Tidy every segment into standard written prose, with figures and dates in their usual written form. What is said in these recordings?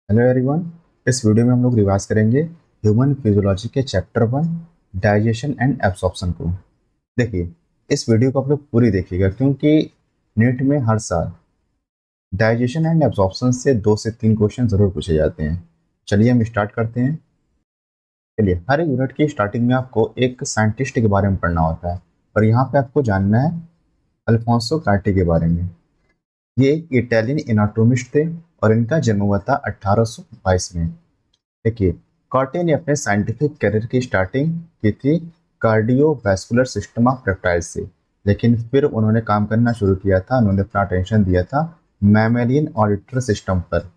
Hello everyone. इस video में हम लोग रिवाइज करेंगे ह्यूमन फिजियोलॉजी के चैप्टर 1 डाइजेशन एंड एब्जॉर्प्शन को। देखिए, इस वीडियो को आप लोग पूरी देखिएगा क्योंकि नीट में हर साल डाइजेशन एंड एब्जॉर्प्शन से 2 से 3 क्वेश्चन जरूर पूछे जाते हैं। चलिए हम स्टार्ट करते हैं। चलिए, हर यूनिट की स्टार्टिंग में आपको एक साइंटिस्ट के बारे में पढ़ना होता है और यहाँ पे आपको जानना है अल्फोंसो कार्टी के बारे में। ये एक इटालियन एनाटोमिस्ट थे और इनका जन्म हुआ था 1822 में। देखिए, कॉटे ने अपने साइंटिफिक करियर की स्टार्टिंग की थी कार्डियोवैस्कुलर सिस्टम ऑफ रेप्टाइल से, लेकिन फिर उन्होंने काम करना शुरू किया था। उन्होंने अपना अटेंशन दिया था मैमेलियन ऑडिटर सिस्टम पर।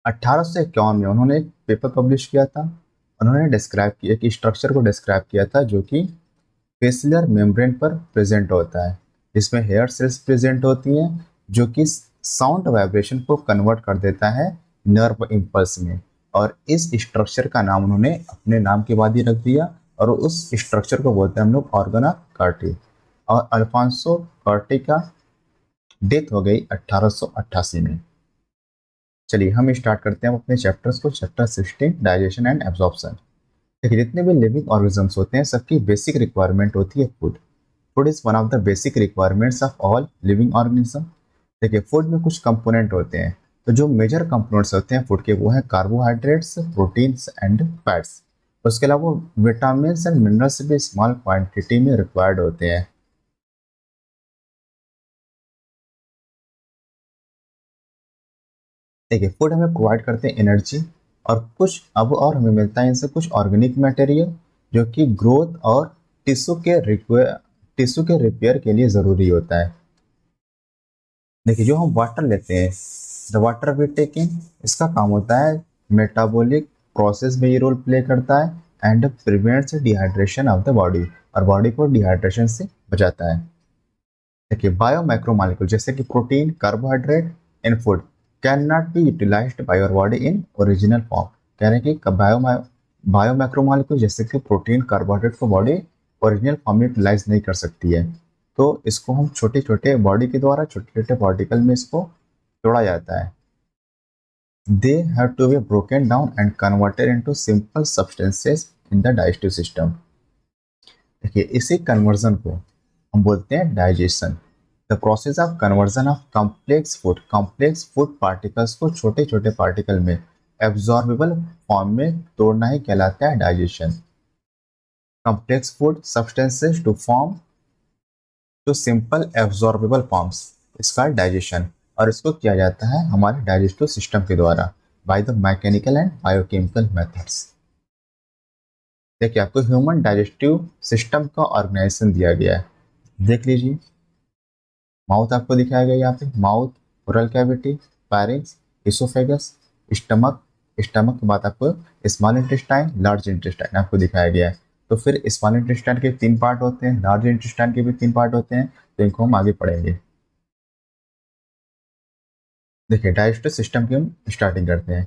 1851 में उन्होंने एक पेपर पब्लिश किया था। उन्होंने डिस्क्राइब किया कि स्ट्रक्चर को डिस्क्राइब किया था जो कि बेसिलर मेम्ब्रेन पर प्रेजेंट होता है, जिसमें हेयर सेल्स प्रेजेंट होती हैं जो कि साउंड वाइब्रेशन को कन्वर्ट कर देता है नर्व इम्पल्स में। और इस स्ट्रक्चर का नाम उन्होंने अपने नाम के बाद ही रख दिया और उस स्ट्रक्चर को बोलते हैं हम लोग ऑर्गन ऑफ कार्टी। और अल्फांसो कार्टी का डेथ हो गई 1888 में। चलिए हम स्टार्ट करते हैं अपने चैप्टर्स को। Chapter 16 digestion and absorption. देखिए, जितने भी लिविंग ऑर्गेनिजम्स होते हैं सबकी बेसिक रिक्वायरमेंट होती है food. Food is one of the basic requirements of all living organism. देखिए, फूड में कुछ कंपोनेंट होते हैं, तो जो मेजर कंपोनेंट्स होते हैं फूड के वो हैं कार्बोहाइड्रेट्स, प्रोटीन्स एंड फैट्स। उसके अलावा विटामिन एंड मिनरल्स भी स्मॉल क्वांटिटी में रिक्वायर्ड होते हैं। देखिए, फूड हमें प्रोवाइड करते हैं एनर्जी और कुछ अब और हमें मिलता है इनसे कुछ ऑर्गेनिक मटेरियल जो कि ग्रोथ और टिश्यू के टिश्यू के रिपेयर के लिए ज़रूरी होता है। देखिए, जो हम वाटर लेते हैं, द वाटर वी टेक इन, इसका काम होता है मेटाबॉलिक प्रोसेस में ये रोल प्ले करता है and prevents dehydration of the body, और बॉडी को डिहाइड्रेशन से बचाता है। देखिए, बायो माइक्रोमॉलिक्यूल जैसे कि protein, carbohydrate in food can not be utilised by your body in original form. कह रहे हैं कि बायो माइक्रोमॉलिक्यूल जैसे कि प्रोटीन, कार्बोहाइड्रेट को बॉडी ओरिजिनल फॉर्म में यूटिलाइज नहीं कर सकती है, तो इसको हम छोटे छोटे बॉडी के द्वारा छोटे छोटे पार्टिकल में इसको तोड़ा जाता है। They have to be broken down and converted into simple substances in the digestive system. देखिए, इसी कन्वर्जन को हम बोलते हैं digestion. The process of conversion of complex food particles को छोटे छोटे पार्टिकल में एब्जॉर्बेबल फॉर्म में तोड़ना ही कहलाता है digestion. Complex food substances to form to simple absorbable forms, इसका डाइजेशन। और इसको किया जाता है हमारे डाइजेस्टिव सिस्टम के द्वारा by the mechanical and biochemical methods. देखिए, आपको ह्यूमन डाइजेस्टिव सिस्टम का ऑर्गेनाइजेशन दिया गया है। देख लीजिए, माउथ आपको दिखाया गया यहाँ पे, mouth, oral cavity, पैरिंग्स, oesophagus, stomach. Stomach के बाद आपको स्मॉल इंटेस्टाइन, लार्ज इंटेस्टाइन आपको दिखाया गया है। तो फिर स्मॉल इंटेस्टाइन के 3 पार्ट होते हैं, लार्ज इंटेस्टाइन के भी 3 पार्ट होते हैं, तो इनको हम आगे पढ़ेंगे। देखिए, डाइजेस्टिव सिस्टम की हम स्टार्टिंग करते हैं।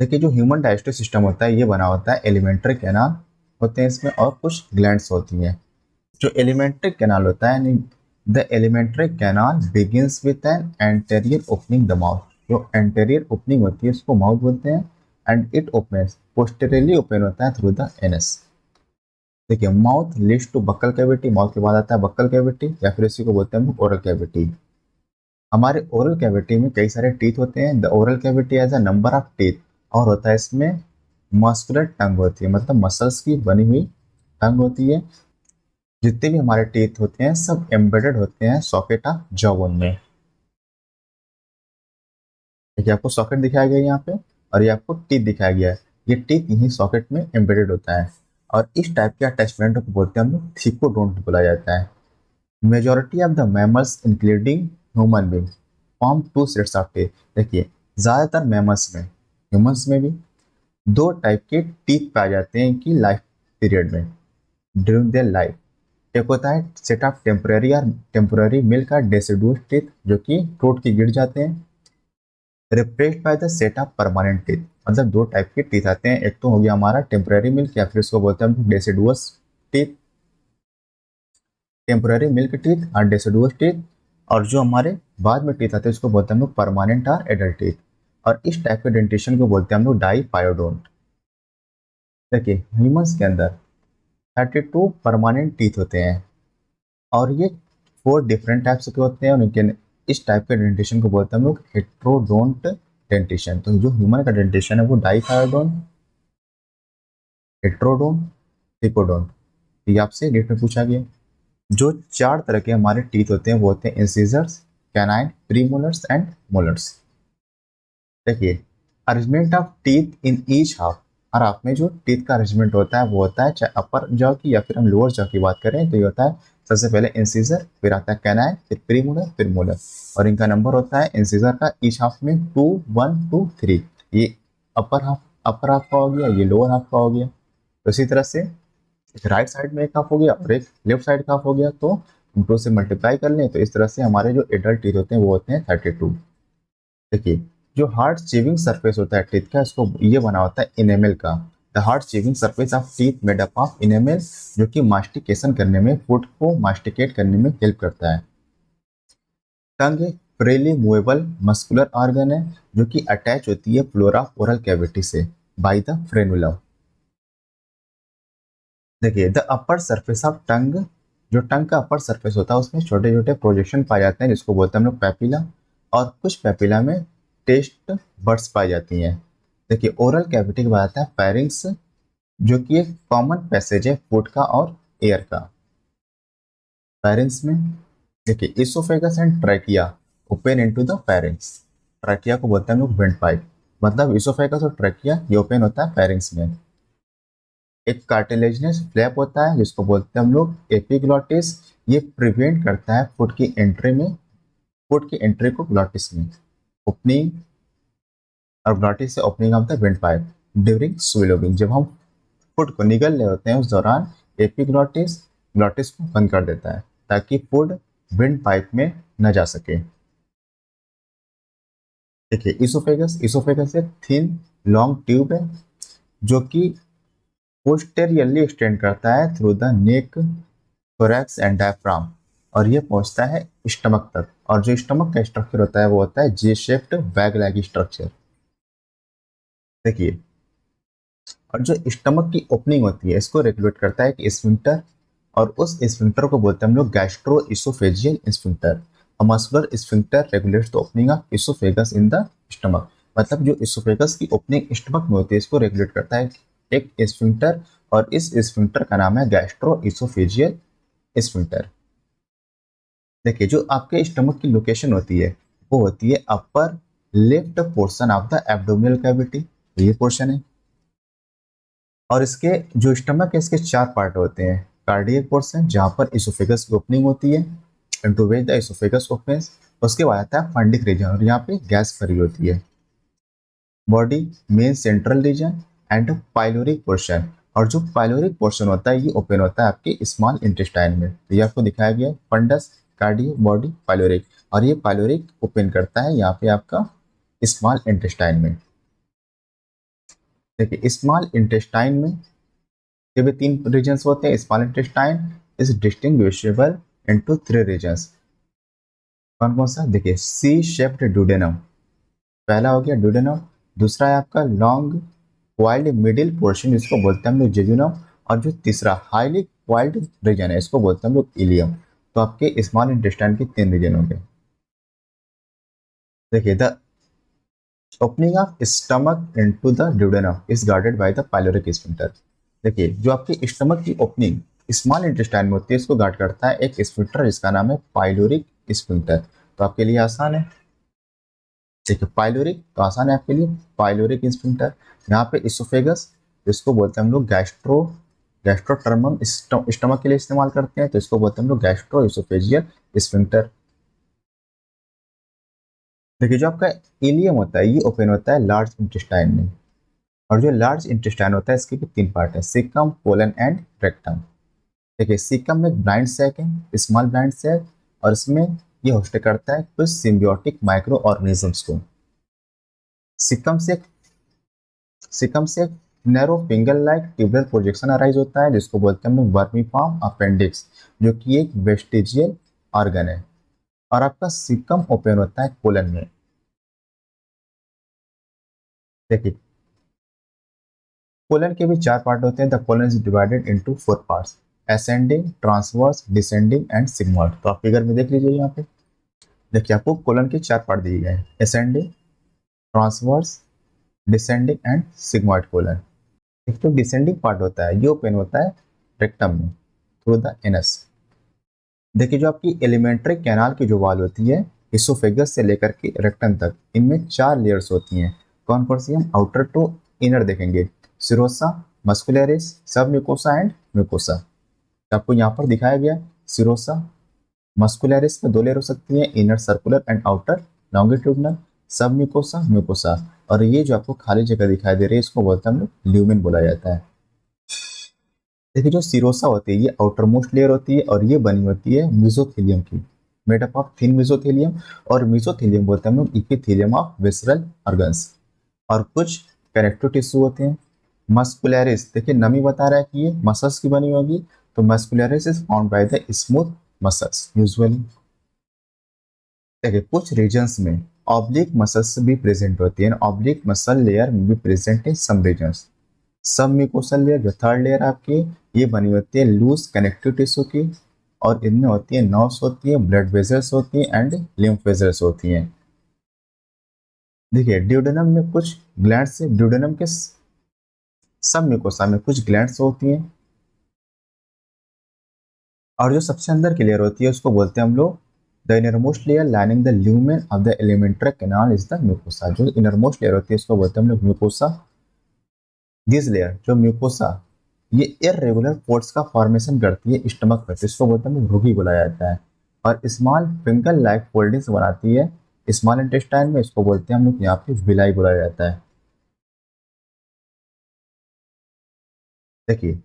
देखिए, जो ह्यूमन डाइजेस्टिव सिस्टम होता है ये बना होता है एलिमेंट्री कैनाल होते हैं इसमें और कुछ ग्लैंड्स होती हैं। जो एलिमेंट्री कैनाल होता है, the alimentary canal begins with an anterior opening the mouth. जो एंटेरियर ओपनिंग होती है उसको माउथ बोलते हैं and it opens posteriorly open होता है थ्रू द एनस। देखिए, mouth leads to buccal cavity, mouth के बाद आता है बक्कल कैविटी या फिर इसी को बोलते हैं हम ओरल कैविटी। हमारे ओरल कैविटी में कई सारे टीथ होते हैं। The oral cavity as a number of teeth, और होता है इसमें मस्कुलर टंग होती है, मतलब मसल्स की बनी हुई टंग होती है। जितने भी हमारे टीथ होते हैं सब एम्बेडेड होते हैं सॉकेट ऑफ जॉबोन में। देखिए, आपको सॉकेट दिखाया गया है यहाँ पे और ये आपको टीथ दिखाया गया है। ये टीथ यही सॉकेट में एम्बेडेड होता है और इस टाइप के अटैचमेंट को बोलते हैं हम लोग थिकोडोंट बोला जाता है। Majority of the mammals including human being form 2 sets of teeth. देखिए, ज़्यादातर मैमल्स में, ह्यूमंस में भी 2 टाइप के टीथ पाए जाते हैं कि लाइफ पीरियड में, ड्यूरिंग देयर लाइफ। एक होता है सेट ऑफ टेम्पररी मिल्क का डेसिडुअस टीथ जो कि टूट के गिर जाते हैं, replaced by the set of permanent teeth. मतलब 2 टाइप के टीथ आते हैं, एक तो हो गया हमारा टेम्पररी मिल्क या फिर इसको बोलते हैं हम deciduous teeth, temporary milk teeth और डेसिडुअस टीथ। और जो हमारे बाद में टीथ आते हैं उसको बोलते हैं हम लोग परमानेंट और एडल्ट टीथ। और इस टाइप के डेंटेशन को बोलते हैं हम लोग डाईपायोडोंट। देखिए ह्यूमंस के अंदर 32 परमानेंट टीथ होते हैं और ये 4 डिफरेंट टाइप्स के होते हैं और इनके इस टाइप के डेंटेशन को बोलते हैं हम लोग हेट्रोडोंट डेंटेशन। तो जो ह्यूमन का डेंटेशन है वो डाईपायोडोंट, हेट्रोडोंट, ट्रिकोडोंट। ये आपसे नीट में पूछा गया। जो 4 तरह के हमारे टीथ होते हैं वो होते हैं incisors, canine, premolars and molars. देखिए arrangement of teeth in each half, हर हाफ में जो टीथ का अरेंजमेंट होता है वो होता है, चाहे अपर जॉ की या फिर हम लोअर जॉ की बात करें तो ये होता है सबसे पहले इंसिजर, फिर आता है कैनाइन, फिर प्रीमोलर, फिर मोलर। और इनका नंबर होता है इंसिजर का ईच हाफ में 2, 1, 2, 3। ये अपर हाफ का हो गया, ये लोअर हाफ का हो गया। तो इसी तरह से एक राइट साइड में एक हाफ हो गया और एक लेफ्ट साइड का हाफ हो गया, तो हम 2 से मल्टीप्लाई कर लें तो इस तरह से हमारे जो एडल्ट टीथ होते हैं वो होते हैं 32। देखिए जो हार्ड चेविंग सरफेस होता है टीथ का, इसको ये बना होता है इनेमल का। The hard chewing surface of teeth made up of enamel, जो कि मास्टिकेशन करने में, फूड को मास्टिकेट करने में हेल्प करता है। टंग एक फ्रीली मूवेबल मस्कुलर ऑर्गन है जो कि अटैच होती है फ्लोरा ऑफ ओरल कैविटी से बाय द फ्रेनुलम। देखिए the upper surface of tongue, जो टंग का अपर सरफेस होता है उसमें छोटे छोटे प्रोजेक्शन पाए जाते हैं जिसको बोलते हैं हम लोग पैपिला, और कुछ पैपिला में टेस्ट बर्ड्स पाई जाती हैं। देखिए ओरल कैविटी के बाद आता है पैरिंग्स, जो कि एक कॉमन पैसेज है फूड का और एयर का। पैरिंग्स में देखिए oesophagus and trachea open into the पैरिंग्स। Trachea को बोलते हैं हम लोग विंड पाइप, मतलब इसोफेगस और ट्रैकिया ये ओपन होता है पैरिंग्स में। एक कार्टिलेजिनस फ्लैप होता है जिसको बोलते हैं हम लोग एपिग्लॉटिस, ये प्रिवेंट करता है फूड की एंट्री में, फूड की एंट्री को ग्लॉटिस में। ओपनिंग और ग्लॉटिस से opening of the windpipe during swallowing, जब हम फूड को निगल रहे होते हैं उस दौरान एपिग्लॉटिस ग्लॉटिस को बंद कर देता है ताकि फूड विंड पाइप में न जा सके। देखिए इसोफेगस, इसोफेगस एक थिन लॉन्ग ट्यूब है जो कि पोस्टेरियरली एक्सटेंड करता है through the neck, thorax and diaphragm, और ये पहुंचता है स्टमक तक। और जो स्टमक का स्ट्रक्चर होता है वो होता है जे शेप्ड बैग लाइक स्ट्रक्चर। देखिए और जो स्टमक की ओपनिंग होती है इसको रेगुलेट करता है एक स्फिंक्टर, और उस स्फिंक्टर को बोलते हैं हम लोग gastro oesophageal sphincter. A muscular sphincter regulates the opening of oesophagus in the stomach, मतलब जो इसोफेगस की ओपनिंग स्टमक में होती है इसको रेगुलेट करता है एक स्फिंक्टर, और इस स्फिंक्टर का नाम है गैस्ट्रो इसोफेजियल स्फिंक्टर। देखिए जो आपके स्टमक की लोकेशन होती है वो होती है upper left portion of the abdominal cavity, तो ये पोर्शन है। और इसके जो स्टमक है इसके 4 पार्ट होते हैं। कार्डियक पोर्शन जहाँ पर इसोफेगस की ओपनिंग होती है, into which the oesophagus opens. उसके बाद आता है फंडिक रीजन और यहाँ पे गैस भरी होती है। Body main central region and pyloric portion, और जो पाइलोरिक पोर्शन होता है ये ओपन होता है आपके स्मॉल इंटेस्टाइन में। तो ये आपको दिखाया गया है फंडस, कार्डियो, बॉडी, पाइलोरिक, और ये पाइलोरिक ओपन करता है यहाँ पे आपका स्मॉल इंटेस्टाइन में। देखिए स्मॉल इंटेस्टाइन में ये भी 3 रीजन्स होते हैं। Small intestine is distinguishable into 3 regions. कौन कौन सा? देखिए सी शेप्ड ड्यूडेनम, पहला हो गया ड्यूडेनम। दूसरा है आपका लॉन्ग क्वाइल्ड मिडिल पोर्शन, इसको बोलते हैं हम लोग जेजुनम। और जो तीसरा हाईली क्वाइल्ड रीजन है इसको बोलते हैं हम लोग इलियम। तो आपके स्मॉल इंटेस्टाइन के 3 रीजन हो गए। देखिए the opening of stomach into the duodenum is guarded by the pyloric sphincter. देखिए जो आपकी स्टमक की ओपनिंग स्मॉल इंटेस्टाइन में होती है इसको गार्ड करता है एक स्फिंक्टर जिसका नाम है पाइलोरिक स्फिंक्टर। तो आपके लिए आसान है। देखिए पाइलोरिक तो आसान है आपके लिए, पाइलोरिक स्फिंक्टर। यहाँ पे इसोफेगस, इसको बोलते हैं हम लोग गैस्ट्रो, गैस्ट्रोटर्मम स्टमक के लिए इस्तेमाल करते हैं तो इसको बोलते हैं हम लोग गैस्ट्रो इसोफेजियल स्फिंक्टर। देखिए जो आपका इलियम होता है ये ओपन होता है लार्ज इंटेस्टाइन में। और जो लार्ज इंटेस्टाइन होता है इसके भी 3 पार्ट है, सिकम, कोलन एंड रेक्टम। देखिए सिकम में ब्लाइंड सैक है, स्मॉल ब्लाइंड सैक, और इसमें ये होस्ट करता है कुछ सिम्बियोटिक माइक्रो ऑर्गेनिजम्स को। सिकम से सिकम से narrow finger like tubular projection arise होता है जिसको बोलते हैं हम लोग वर्मीफॉर्म अपेंडिक्स, जो कि एक वेस्टिजियल ऑर्गन है। और आपका सिकम ओपन होता है कोलन में। देखिए कोलन के भी 4 पार्ट होते हैं। The colon is divided into 4 parts, ascending, transverse, descending and sigmoid. तो आप फिगर में देख लीजिए यहाँ पे, देखिए आपको कोलन के 4 पार्ट दिए गए हैं, ascending, transverse, descending and sigmoid colon. एक तो डिसेंडिंग पार्ट होता है, ये ओपन होता है रेक्टम में थ्रू द एनस। देखिए जो आपकी एलिमेंट्री कैनाल की जो वॉल होती है इसोफेगस से लेकर के रेक्टम तक, इनमें 4 लेयर्स होती हैं। कौन कौन सी? हम आउटर टू इनर देखेंगे, सिरोसा, मस्कुलरिस, सब म्यूकोसा एंड म्यूकोसा। आपको यहाँ पर दिखाया गया सिरोसा, मस्कुलरिस में 2 लेयर हो सकती है, inner circular and outer longitudinal, सब म्यूकोसा, म्यूकोसा। और ये जो आपको खाली जगह दिखाई दे रही है इसको बोलते हैं हम लोग ल्यूमेन बोला जाता है। देखिए जो सिरोसा होती है ये आउटर मोस्ट लेयर होती है और ये बनी होती है मेसोथेलियम की, made up of thin mesothelium. और मेसोथेलियम बोलते हैं हम लोग इपिथेलियम ऑफ विसरल ऑर्गन्स। और कुछ कनेक्टिव टिश्यू होते हैं। मस्कुलरिस, देखिए नमी बता रहा है कि ये मसल्स की बनी होगी, तो muscularis is found by the smooth muscles usually. देखिए कुछ रीजन्स में ऑब्लिक मसल्स भी प्रेजेंट होती है, ऑब्लिक मसल लेयर में भी प्रेजेंट इन सम रीजन्स। सब म्यूकोसल लेयर जो थर्ड लेयर आपकी, ये बनी होती है लूज कनेक्टिव टिश्यू की, और इनमें होती है नर्व्स होती है, ब्लड वेजल्स होती हैं एंड लिम्फ वेजल्स होती हैं। देखिए ड्यूडेनम में कुछ ग्लैंड्स, ड्यूडेनम के सब म्यूकोसा में कुछ ग्लैंड्स होती हैं, और जो सबसे अंदर की लेयर होती है उसको बोलते हैं हम लोग the innermost layer lining the lumen of the alimentary canal is the mucosa. जो इनरमोस्ट लेयर होती है उसको बोलते हैं हम लोग म्यूकोसा। दिस लेयर जो म्यूकोसा, ये इरेगुलर पोर्स का फॉर्मेशन करती है स्टमक में, तो इसको बोलते हैं रुगी बुलाया जाता है। और स्मॉल फिंगर लाइक फोल्डिंग्स बनाती है स्मॉल इंटेस्टाइन में, इसको बोलते हैं हम लोग यहाँ पे विलाई बुलाया जाता है। देखिए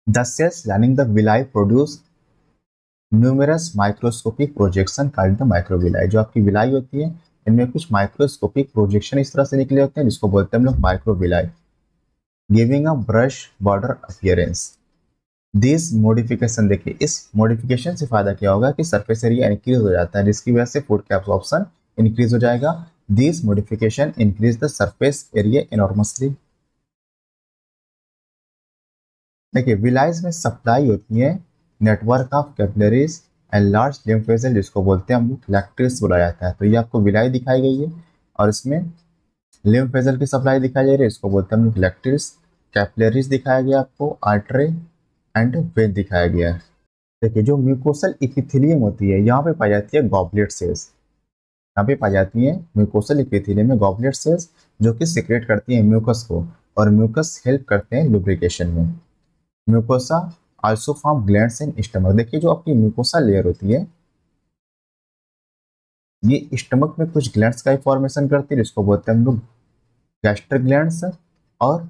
the cells lining the villi produce numerous microscopic projection called the microvilli. जो आपकी विलाई होती है इनमें कुछ माइक्रोस्कोपिक प्रोजेक्शन इस तरह से निकले होते हैं जिसको बोलते हैं हम लोग microvilli, giving a brush border appearance. This modification, देखिए इस मॉडिफिकेशन से फायदा क्या होगा कि सरफेस एरिया इंक्रीज हो जाता है, जिसकी वजह से फूड का एब्जॉर्प्शन इंक्रीज हो जाएगा। This modification increase the surface area enormously. देखिए विलाइज में सप्लाई होती है network of capillaries and large lymph vessel, जिसको बोलते हैं हम लोग लैक्ट्रिस बुलाया जाता है। तो ये आपको विलाई दिखाई गई है और इसमें लिम्फ वेसल की सप्लाई दिखाई दे रही है, इसको बोलते हैं हम लोग लैक्ट्रिस। कैपिलरीज दिखाया गया आपको, आर्टरी एंड वेन दिखाया गया है। देखिए जो म्यूकोसल इपिथेलियम होती है यहाँ पे पाई जाती है गॉबलेट सेल्स, यहाँ पे पाई जाती है म्यूकोसल इपिथेलियम में गॉबलेट सेल्स, जो कि सिक्रेट करती है म्यूकस को, और म्यूकस हेल्प करते हैं लुब्रिकेशन में। Mucosa also form glands in stomach. देखिए जो आपकी म्यूकोसा लेयर होती है ये स्टमक में कुछ ग्लैंड्स का ही फॉर्मेशन करती है, जिसको बोलते हैं हम लोग गैस्ट्रिक ग्लैंड्स। और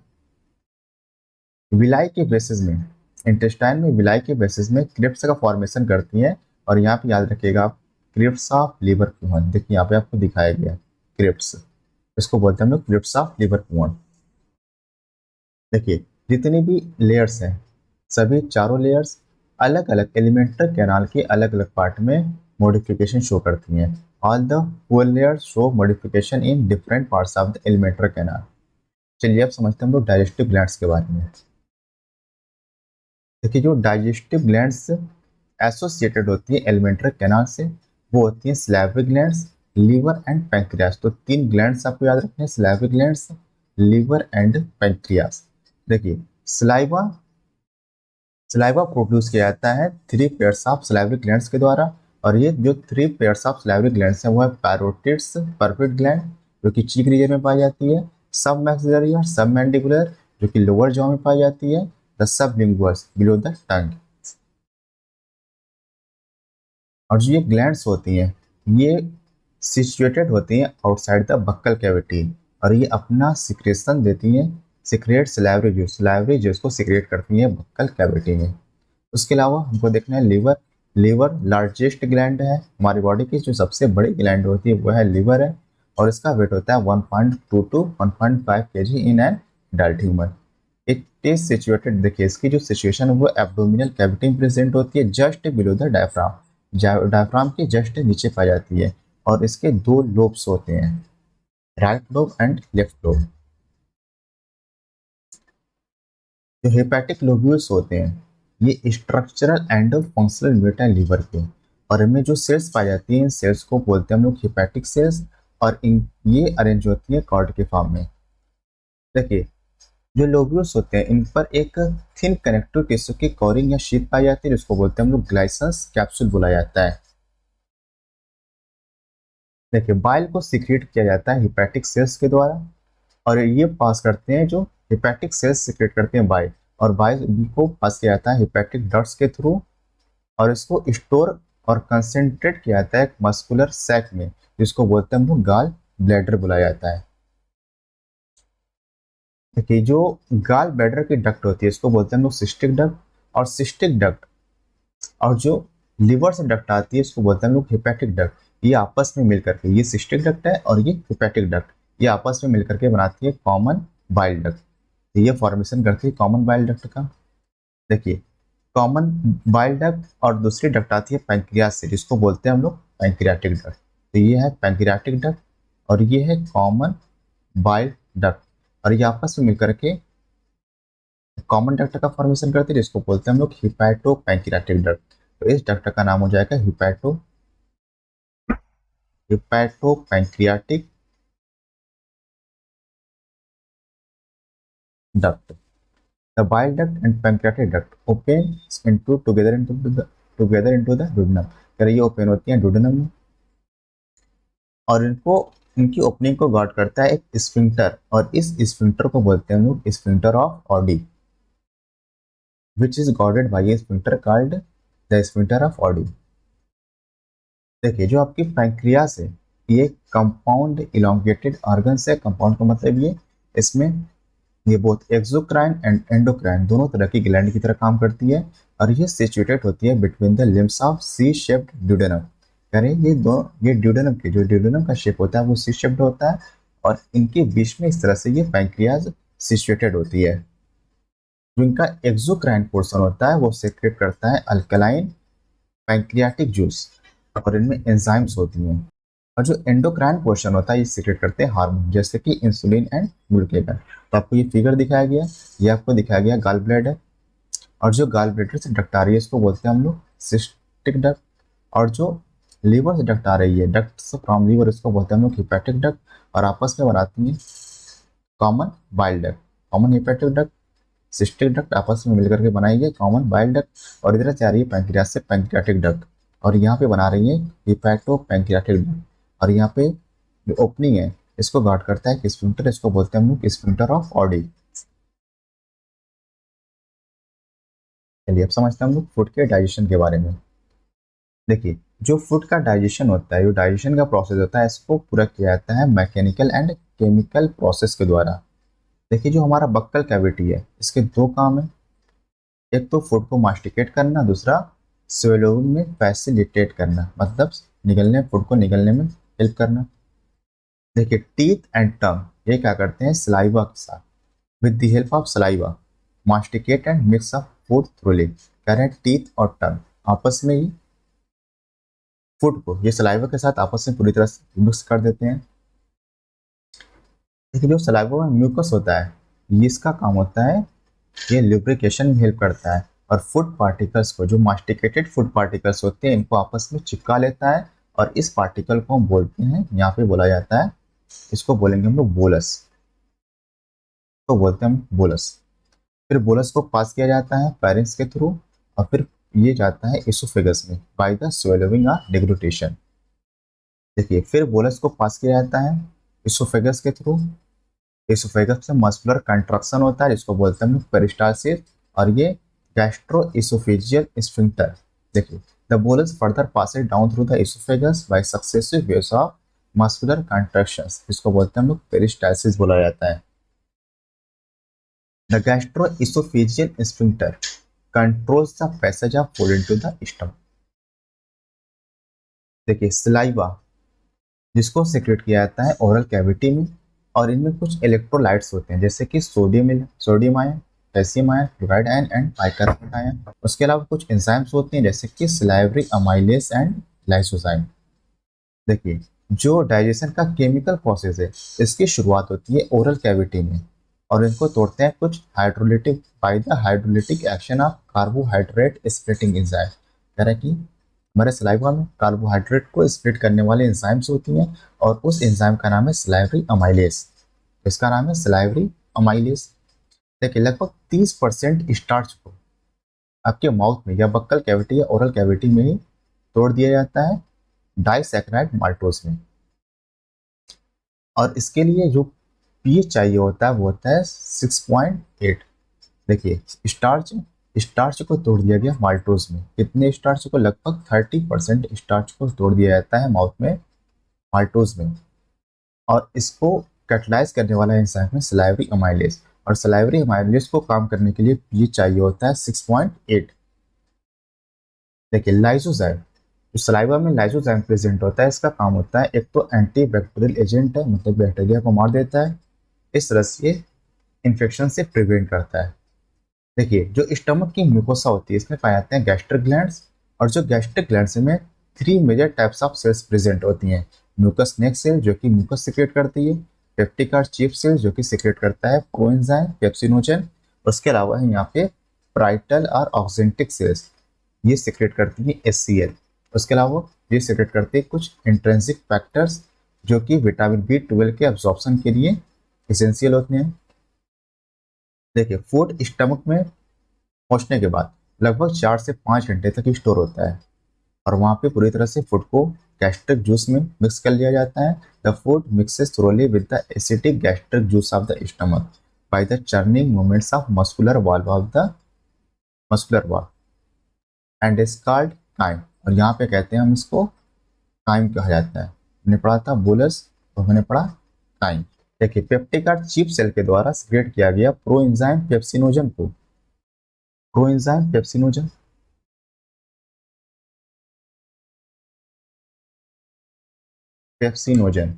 विलाई के बेसिस में, इंटेस्टाइन में विलाई के बेसिस में क्रिप्स का फॉर्मेशन करती हैं। और यहाँ पे याद रखिएगा आप, क्रिप्स ऑफ लिवर कुहन, देखिए यहाँ पे आपको दिखाया गया है क्रिप्स, इसको बोलते हैं हम लोग क्रिप्स ऑफ लिवर कुहन। देखिए जितनी भी लेयर्स हैं सभी चारों लेयर्स अलग अलग एलिमेंट्री कैनाल के अलग अलग पार्ट में मॉडिफिकेशन शो करती हैं। All the 4 layers show modification in different parts of the alimentary canal. चलिए अब समझते हैं हम लोग डाइजेस्टिव ग्लैंड्स के बारे में। देखिए जो डाइजेस्टिव ग्लैंड्स एसोसिएटेड होती है एलिमेंट्री कैनाल से वो होती हैं salivary glands, liver and pancreas. तो 3 ग्लैंड्स आपको याद रखने हैं, salivary glands, liver and pancreas. देखिए सलाइवा सलाइवा प्रोड्यूस किया जाता है 3 पेयर्स ऑफ सलाइवरी ग्लैंड्स के द्वारा। और ये जो 3 पेयर्स ऑफ सलाइवरी ग्लैंड्स हैं वो है पैरोटिड्स परफेक्ट ग्लैंड जो कि चीक रीजन में पाई जाती है, सब मैक्सिलरी और सब मैंडिबुलर जो कि लोअर जॉ में पाई जाती है, द सबलिंगुअस बिलो द टंग। और जो ये ग्लैंड्स होती हैं ये सिचुएटेड होती हैं आउटसाइड द बक्कल कैविटी, और ये अपना सिक्रेशन देती हैं, सिक्रेट सलाइवरी जूस को सिक्रेट करती हैं बक्कल कैविटी में। उसके अलावा हमको देखना है लीवर। लीवर लार्जेस्ट ग्लैंड है हमारी बॉडी की, जो सबसे बड़ी ग्लैंड होती है वो है लीवर है, और इसका वेट होता है 1.2 to 1.5 kg in an adult human. It is situated, देखिए इसकी जो सिचुएशन है वो एब्डोमिनल कैविटी में प्रेजेंट होती है just below the diaphragm, diaphragm के जस्ट नीचे पाई जाती है, और इसके 2 लोब्स होते हैं। Right lobe and left lobe. जो हेपेटिक लोब्यूल्स होते हैं ये स्ट्रक्चरल एंड फंक्शनल यूनिट है लीवर के, और इनमें जो सेल्स पाई जाती हैं इन सेल्स को बोलते हैं हम लोग हेपेटिक सेल्स, और इन ये अरेंज होती है कॉर्ड के फॉर्म में। देखिए जो लोब्यूल्स होते हैं इन पर एक थिन कनेक्टिव टिश्यू की कवरिंग या शीट पाई जाती है जिसको बोलते हैं हम लोग ग्लाइसंस कैप्सूल बोला जाता है। देखिए बाइल को सीक्रेट किया जाता है हेपेटिक सेल्स के द्वारा, और ये पास करते हैं जो हेपेटिक सेल्स सीक्रेट करते हैं बाइल, और बाइल को पास किया जाता है हेपेटिक डक्ट्स के थ्रू, और इसको स्टोर और कंसेंट्रेट किया जाता है मस्कुलर सैक में जिसको बोलते हैं हम लोग गाल ब्लैडर बुलाया जाता है। देखिए जो गाल ब्लैडर की डक्ट होती है इसको बोलते हैं हम लोग सिस्टिक डक्ट, और सिस्टिक डक्ट और जो लिवर से डक्ट आती है इसको बोलते हैं हम लोग हेपेटिक डक्ट। ये आपस में मिलकर के, ये सिस्टिक डक्ट है और ये हेपेटिक डक्ट, ये आपस में मिलकर के बनाती है कॉमन बाइल डक्ट। तो ये फॉर्मेशन करती है कॉमन बाइल डक्ट का। देखिए कॉमन बाइल डक्ट और दूसरी डक्ट आती है पैंक्रियास से जिसको बोलते हैं हम लोग पैंक्रियाटिक डक्ट। तो ये है पैंक्रियाटिक डक्ट और ये है कॉमन बाइल डक्ट, और ये आपस में मिलकर के कॉमन डक्ट का फॉर्मेशन करते हैं जिसको बोलते हैं हम लोग हिपैटो पैंक्रियाटिक डक्ट। तो इस डक्ट का नाम हो जाएगा hepato pancreatic duct. The bile duct and pancreatic duct opens into together into the duodenum। अगर ये ओपन होती है डुडेनम में, और इनको इनकी ओपनिंग को गार्ड करता है एक स्फिंक्टर, और इस स्फिंक्टर को बोलते हैं हम लोग sphincter of Audi, which is guarded by A sphincter called the sphincter of Audi. देखिए जो आपकी पैंक्रियास है ये कंपाउंड इलोंगेटेड ऑर्गन्स है। कंपाउंड का मतलब इसमें ये बहुत एक्सोक्राइन एंड एंडोक्राइन दोनों तरह की ग्लैंड की तरह काम करती है, और ये सिचुएटेड होती है between the limbs of C shaped duodenum. करें ये ड्यूडेनम की जो ड्यूडेनम का शेप होता है वो सी शेप्ड होता है, और इनके बीच में इस तरह से ये पैंक्रियाज सिचुएटेड होती है। जो इनका एक्सोक्राइन पोर्शन होता है वो सेक्रेट करता है अल्कलाइन पैंक्रियाटिक जूस, और इनमें एंजाइम्स होती हैं। और जो एंडोक्राइन पोर्शन होता है ये सीक्रेट करते हैं हार्मोन जैसे कि इंसुलिन एंड ग्लूकेगन। तो आपको ये फिगर दिखाया गया, ये आपको दिखाया गया गाल ब्लैडर, और जो गाल ब्लैडर से डक्ट आ रही है इसको बोलते हैं हम लोग सिस्टिक डक्ट, और जो लीवर से डक्ट आ रही है डक्ट फ्रॉम लीवर इसको बोलते हैं हम लोग हिपैटिक डक्ट, और आपस में बनाती है common bile duct. Common hepatic duct cystic duct आपस में मिलकर के बनाई है कॉमन बाइल डक्ट, और इधर से आ रही है पैंक्रियास से पैंक्रियाटिक डक्ट, और यहाँ पे बना रही है हिपैटो पैंक्रियाटिक डक्ट, और यहाँ पे जो ओपनिंग है इसको गार्ड करता है स्फिंक्टर, इसको बोलते हैं हम लोग स्फिंक्टर ऑफ ऑडी। चलिए अब समझते हैं हम लोग फूड के डाइजेशन के बारे में। देखिए जो फूड का डाइजेशन होता है, जो डाइजेशन का प्रोसेस होता है इसको पूरा किया जाता है मैकेनिकल एंड केमिकल प्रोसेस के द्वारा। देखिए जो हमारा बक्कल कैविटी है इसके दो काम है, एक तो फूड को मास्टिकेट करना, दूसरा स्वेलोइंग में फैसिलिटेट करना, मतलब फूड को निगलने में हेल्प करना। देखिए टीथ एंड टंग ये क्या करते हैं सलाइवा के साथ, with the help of saliva masticate and mix up food thoroughly. कह रहे हैं टीथ और टंग आपस में ही फूड को ये सलाइवा के साथ आपस में पूरी तरह से मिक्स कर देते हैं। देखिए जो सलाइवा में म्यूकस होता है ये इसका काम होता है, ये ल्यूब्रिकेशन में हेल्प करता है, और फूड पार्टिकल्स को जो मास्टिकेटेड फूड पार्टिकल्स होते हैं इनको आपस में चिपका लेता है, और इस पार्टिकल को हम बोलते हैं, यहाँ पे बोला जाता है, इसको बोलेंगे हम लोग बोलस, तो बोलते हैं हम बोलस। फिर बोलस को पास किया जाता है पैरेंट्स के थ्रू, और फिर ये जाता है इसोफेगस में बाय द स्वेलोइंग और डिग्लूटेशन। देखिए फिर बोलस को पास किया जाता है इसोफेगस के थ्रू, इसोफेगस में मस्कुलर कंट्रक्शन होता है जिसको बोलते हैं हम लोग पेरिस्टालसिस, और ये गैस्ट्रो इसोफेजियल स्फिंक्टर। देखिए the bolus further passes down through the oesophagus by successive waves of muscular contractions, इसको बोलते हैं हम लोग पेरिस्टालसिस बोला जाता है। The gastro oesophageal sphincter controls the passage of food into the stomach. देखिए सलाइवा जिसको सेक्रेट किया जाता है ओरल कैविटी में, और इनमें कुछ इलेक्ट्रोलाइट्स होते हैं जैसे कि sodium ion, calcium ion, chloride ion and bicarbonate ion. उसके अलावा कुछ एंजाइम्स होते हैं जैसे कि सिलाइवरी अमाइलेज एंड लाइसोजाइम। देखिए जो डाइजेशन का केमिकल प्रोसेस है इसकी शुरुआत होती है ओरल कैविटी में, और इनको तोड़ते हैं कुछ hydrolytic by the hydrolytic action of carbohydrate splitting enzyme. कह रहा है कि हमारे सलाइवा में कार्बोहाइड्रेट को स्प्लिट करने वाले एंजाइम्स होती हैं, और उस एंजाइम का नाम है सलाइवरी अमाइलेज। इसका नाम है सलाइवरी अमाइलेज। देखिए लगभग 30% स्टार्च को आपके माउथ में या बक्कल कैविटी या ओरल कैविटी में ही तोड़ दिया जाता है डाइसैकेराइड माल्टोज में। और इसके लिए जो पीएच चाहिए होता है वो होता है 6.8। देखिए स्टार्च स्टार्च को तोड़ दिया गया माल्टोज में। कितने स्टार्च को? लगभग 30% स्टार्च को तोड़ दिया जाता है माउथ में माल्टोज में। और इसको कैटलाइज करने वाला एंजाइम है सलाइवरी अमाइलेज, और सलाइवरी अमाइलेज को काम करने के लिए पीएच चाहिए होता है 6.8। देखिए लाइसोजाइम, जो सलाइवा में लाइसोजाइम प्रेजेंट होता है, इसका काम होता है एक तो एंटी बैक्टीरियल एजेंट है, मतलब बैक्टीरिया को मार देता है, इस तरह से इन्फेक्शन से प्रिवेंट करता है। देखिए जो स्टमक की म्यूकोसा होती है इसमें पाए जाते हैं गैस्ट्रिक ग्लैंड्स, और जो गैस्ट्रिक ग्लैंड्स में 3 major types of cells present होती हैं। म्यूकस नेक सेल जो कि म्यूकस सिक्रेट करती है, पेप्टिक आर्च चीफ सेल जो कि सिक्रेट करता है प्रोएंजाइम पेप्सिनोजन, उसके अलावा है यहाँ पे प्राइटल और ऑक्जेंटिक सेल्स, ये सिक्रेट करती है HCl। उसके अलावा ये सिक्रेट करते हैं कुछ इंट्रिंसिक फैक्टर्स जो कि विटामिन B12 के अब्जॉर्प्शन के लिए एसेंशियल होते हैं। देखिए फूड स्टमक में पहुंचने के बाद लगभग 4 से 5 घंटे तक स्टोर होता है, और वहाँ पे पूरी तरह से फूड को गैस्ट्रिक जूस में मिक्स कर लिया जाता है। The food mixes thoroughly with the acidic gastric juice of the stomach by the churning movements of muscular valve of the muscular valve and is called crime. और यहाँ पे कहते हैं हम इसको काइम कहा जाता है। हमने पढ़ा था बोलस, तो हमने पढ़ा काइम। देखिए पेप्टिक आर्च चीफ सेल के द्वारा सिक्रेट किया गया प्रोएंजाइम पेप्सिनोजन को, प्रोएंजाइम पेप्सिनोजन पेप्सिनोजन,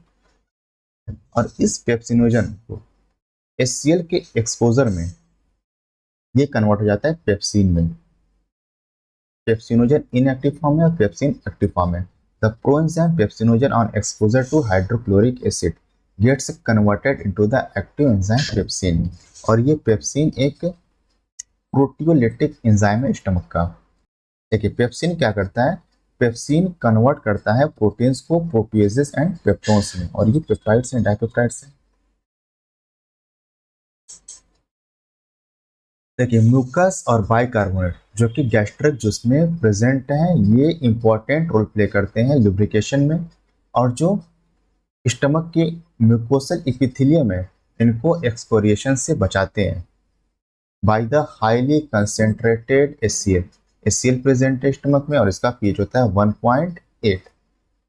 और इस पेप्सिनोजन को HCl के एक्सपोजर में ये कन्वर्ट हो जाता है पेप्सिन में। पेप्सिनोजन इनएक्टिव फॉर्म है और पेप्सिन एक्टिव फॉर्म है। The proenzyme pepsinogen on exposure to hydrochloric acid gets converted into the active enzyme pepsin. और ये पेप्सिन एक प्रोटियोलिटिक एंजाइम है स्टमक का। देखिए पेप्सिन क्या करता है? पेप्सिन कन्वर्ट करता है प्रोटीन्स को प्रोटिएजेस एंड पेप्टोन्स में, और ये पेप्टाइड्स एंड डाइपेप्टाइड्स हैं। देखिए म्यूकस और बाइकार्बोनेट जो कि गैस्ट्रिक जूस में प्रेजेंट हैं, ये इंपॉर्टेंट रोल प्ले करते हैं लुब्रिकेशन में, और जो स्टमक के म्यूकोसल इपिथेलियम है इनको एक्सपोरिएशन से बचाते हैं by the highly concentrated HCl। HCl present है स्टमक में और इसका पीएच होता है 1.8।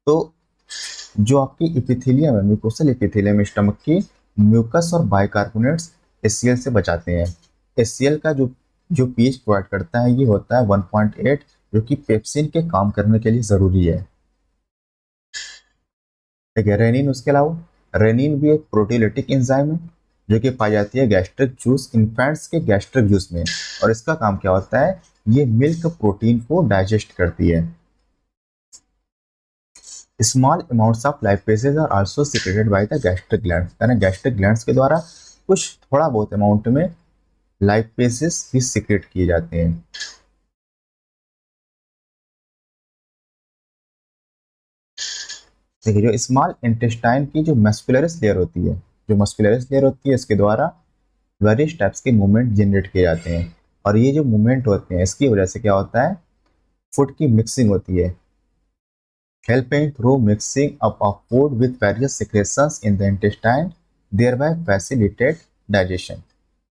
तो जो आपकी इपिथेलियम है, म्यूकोसल इपिथेलियम स्टमक की, म्यूकस और बाइकार्बोनेट्स HCl से बचाते हैं। HCl का जो जो पीएच प्रोवाइड करता है ये होता है 1.8, जो कि पेप्सिन के काम करने के लिए ज़रूरी है। ठीक है, रेनिन उसके अलावा रेनिन भी एक प्रोटीलिटिक एंजाइम है जो कि पाई जाती है गैस्ट्रिक जूस, इन्फेंट्स के गैस्ट्रिक जूस में, और इसका काम क्या होता है? ये मिल्क प्रोटीन को डाइजेस्ट करती है। Small amounts of lipases are also secreted by the gastric glands, यानी गैस्ट्रिक ग्लैंड्स के द्वारा कुछ थोड़ा बहुत अमाउंट में लाइपेजेस भी सिक्रेट किए जाते हैं। देखिए जो स्मॉल इंटेस्टाइन की जो मस्कुलरस लेयर होती है, जो मस्कुलरस लेयर होती है इसके द्वारा वेरियस टाइप्स के मूवमेंट जनरेट किए जाते हैं, और ये जो मूवमेंट होते हैं इसकी वजह से क्या होता है? फूड की मिक्सिंग होती है, helping through mixing up of food with various secretions in the intestine, thereby facilitate digestion।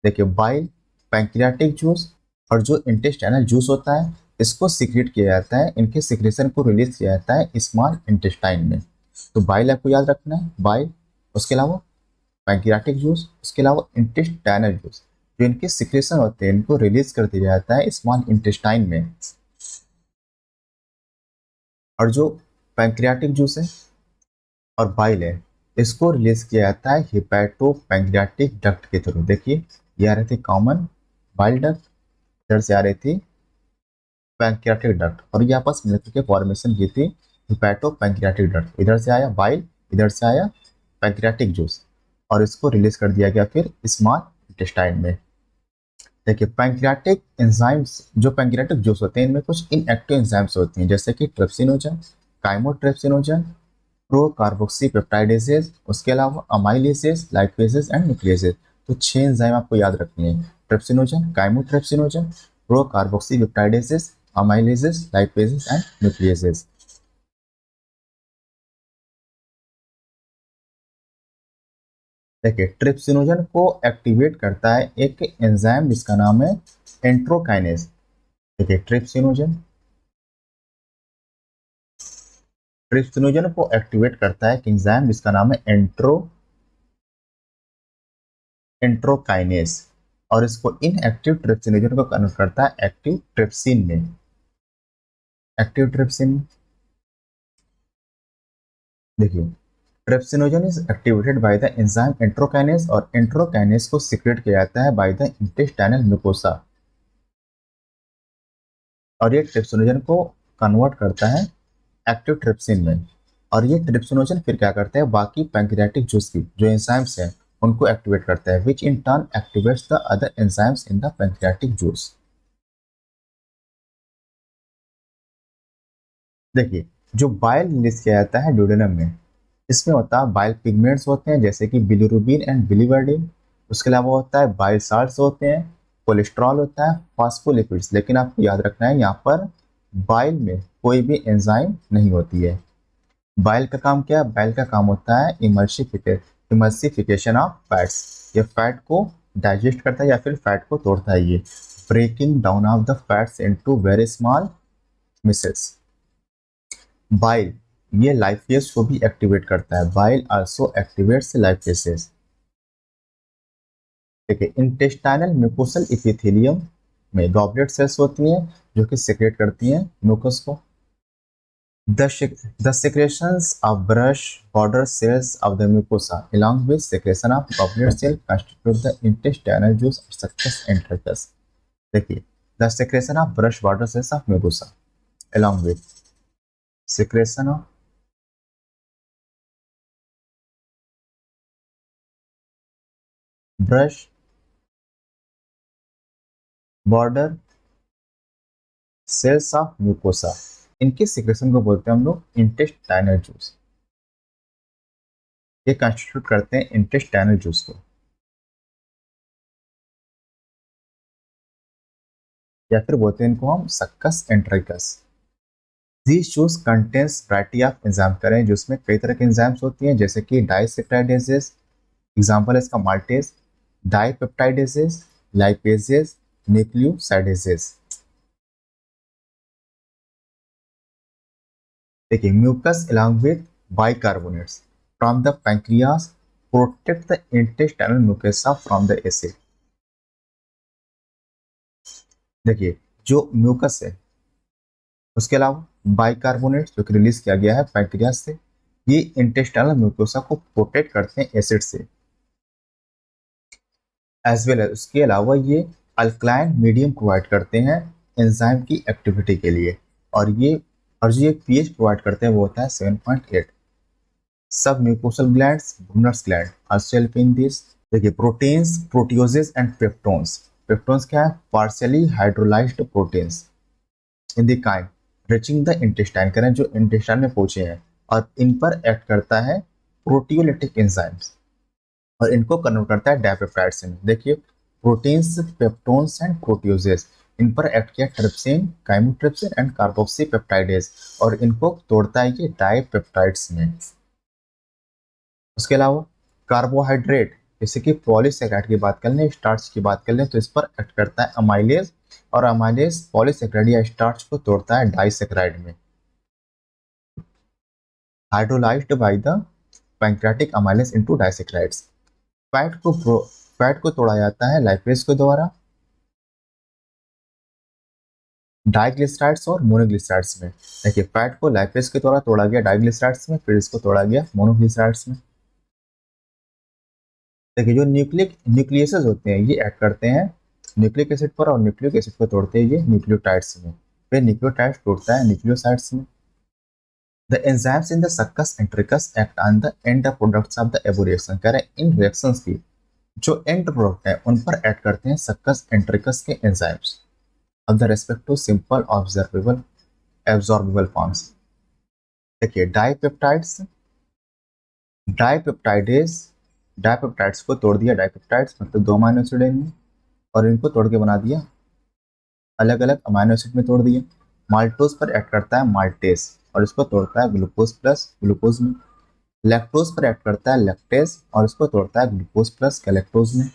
देखिए बाइल, पैंक्रियाटिक जूस और जो इंटेस्टाइनल जूस होता है इसको सिक्रेट किया जाता है, इनके सिक्रेशन को रिलीज किया जाता है स्मॉल इंटेस्टाइन में। तो बाइल आपको याद रखना है, बाइल, उसके अलावा पैंक्रियाटिक जूस, उसके अलावा इंटेस्टाइनल जूस, जो इनके सिक्रेशन होते हैं इनको रिलीज कर दिया जाता है स्मॉल इंटेस्टाइन में। और जो पैंक्रियाटिक जूस है और बाइल है इसको रिलीज किया जाता है हिपैटो पैंक्रियाटिक डक्ट के थ्रू। देखिए ये आ रही थी कॉमन बाइल डक्ट, इधर से आ रही थी पैंक्रियाटिक डक्ट, और ये आपस मिलकर के फॉर्मेशन की थी हिपैटो पैंक्रियाटिक डक्ट, इधर से आया बाइल, इधर से आया पैंक्रियाटिक जूस, और इसको रिलीज कर दिया गया फिर स्मॉल इंटेस्टाइन में। देखिए पैंक्रियाटिक एंजाइम्स, जो पैंक्रियाटिक जूस होते हैं इनमें कुछ इनएक्टिव एंजाइम्स होती हैं, जैसे कि ट्रिप्सिनोजन, काइमोट्रिप्सिनोजन, प्रो कार्बोक्सी पेप्टाइडेसेस, उसके अलावा अमाइलेसेस, लाइपेसेस एंड न्यूक्लियसेस। तो 6 एंजाइम आपको याद रखनी है, trypsinogen, chymotrypsinogen, procarboxypeptidases, amylases, lipases and nucleases. देखिए ट्रिप्सिनोजन को एक्टिवेट करता है एक एंजाइम जिसका नाम है एंट्रोकाइनेज। देखिए ट्रिप्सिनोजन को एक्टिवेट करता है एक एंजाइम जिसका नाम है एंट्रोकाइनेज, और इसको इनएक्टिव ट्रिप्सिनोजन को कन्वर्ट करता है एक्टिव ट्रिप्सिन में। एक्टिव ट्रिप्सिन, देखिए trypsinogen is activated by the enzyme enterokinase, और एंट्रोकाइनेज को सीक्रेट किया जाता है बाय द इंटेस्टाइनल म्यूकोसा, और ये ट्रिप्सिनोजन को कन्वर्ट करता है एक्टिव ट्रिप्सिन में। और ये ट्रिप्सिनोजन फिर क्या करता है, बाकी पैंक्रियाटिक जूस की जो एंजाइम्स हैं उनको एक्टिवेट करता है, which in turn activates the other enzymes in the pancreatic juice. देखिए जो बाइल रिलीज किया जाता है ड्यूडेनम में, इसमें होता है बाइल पिगमेंट्स होते हैं जैसे कि बिलिरुबिन एंड बिलीवर्डिन, उसके अलावा होता है बाइल साल्ट्स होते हैं, कोलेस्ट्रॉल होता है, फास्फोलिपिड्स। लेकिन आपको याद रखना है यहाँ पर बाइल में कोई भी एंजाइम नहीं होती है। बाइल का काम क्या है, बाइल का काम होता है इमल्सिफिकेशन ऑफ फैट्स, ये फैट को डाइजेस्ट करता है या फिर फैट को तोड़ता है, ये breaking down of the fats into very small micelles. Bile ये लाइपेज को भी एक्टिवेट करता है, बाइल आल्सो एक्टिवेट्स लाइपेसेस। देखिए इंटेस्टाइनल म्यूकोसल इपिथेलियम में गॉबलेट सेल्स होती हैं जो कि सेक्रेट करती हैं म्यूकस को। The secretions of brush border cells of the mucosa, along with secretion of goblet cell, constitute the intestinal juice or succus entericus. देखिए, the secretion of brush border cells of mucosa, along with secretion of brush border cells of mucosa, इनके secretion को बोलते हैं हम लोग intestinal juice। ये constitute करते हैं intestinal juice को, या फिर बोलते हैं इनको हम succus entericus. These juice contains variety of enzyme करें, जिसमें कई तरह की एंजाइम्स होती हैं जैसे कि डाइसेप्टाइडेजेस, एग्जांपल है इसका माल्टेज, डाइपेप्टाइडेजेस, लाइपेजेस, न्यूक्लियोसाइडेजेस। देखिए mucus along with bicarbonates from the pancreas protect the intestinal mucosa from the acid। देखिए जो म्यूकस है उसके अलावा बाइकार्बोनेट जो कि रिलीज किया गया है पैंक्रियास से, ये इंटेस्टाइनल म्यूकोसा को प्रोटेक्ट करते हैं एसिड से, एज वेल एज उसके अलावा ये अल्कलाइन मीडियम प्रोवाइड करते हैं एंजाइम की एक्टिविटी के लिए। और जो ये पीएच प्रोवाइड करते हैं वो होता है 7.8। सब mucosal glands, Brunner's gland also help in this. देखिए proteins, proteoses and peptones. Peptones क्या है, partially hydrolysed proteins in the kind reaching the intestine करें, जो इंटेस्टाइन में पहुंचे हैं, और इन पर एक्ट करता है प्रोटियोलिटिक एंजाइम्स, और इनको कन्वर्ट करता है डाइपेप्टाइड्स में। देखिए प्रोटीन्स, पेप्टोन्स एंड प्रोटियोजेस, इन पर एक्ट किया trypsin, chymotrypsin and carboxy peptidase, और इनको तोड़ता है ये डाइपेप्टाइड्स में। उसके अलावा कार्बोहाइड्रेट जैसे कि पॉलीसेकेराइड की बात कर लें, स्टार्च की बात कर लें, तो इस पर एक्ट करता है अमाइलेज, और अमाइलेज पॉलीसेकेराइड या स्टार्च को तोड़ता है डाइसेकेराइड में, hydrolysed by the pancreatic amylase into disaccharides. Fat को तोड़ा जाता है लाइपेज के द्वारा डाइग्लिसराइड्स और मोनोग्लिसराइड्स में। देखिए फैट को लाइपेज के द्वारा तोड़ा गया डाइग्लिसराइड्स में, फिर इसको तोड़ा गया मोनोग्लिसराइड्स में। देखिए जो न्यूक्लियसेस होते हैं ये एक्ट करते हैं न्यूक्लिक एसिड पर, और न्यूक्लिक एसिड को तोड़ते हैं ये न्यूक्लियोटाइड्स में, फिर न्यूक्लियोटाइड्स तोड़ता है न्यूक्लियोसाइड्स में। The enzymes in the succus entericus act on the end products of the aberration, कह रहे हैं इन रिएक्शंस की जो एंड प्रोडक्ट है उन पर एक्ट करते हैं सक्कस एंट्रिकस के enzymes of the respective simple observable absorbable forms. देखिए डाइपेप्टाइड्स, डाइपेप्टाइडेज, डाइपेप्टाइड्स को तोड़ दिया, डाइपेप्टाइड्स मतलब दो अमीनो एसिड है इनमें, और इनको तोड़ के बना दिया, अलग अलग अमीनो एसिड में तोड़ दिया। माल्टोज पर एक्ट करता है माल्टेस और इसको तोड़ता है ग्लूकोज प्लस ग्लूकोज में। लैक्टोज पर एक्ट करता है लैक्टेज और इसको तोड़ता है ग्लूकोज प्लस गैलेक्टोज में।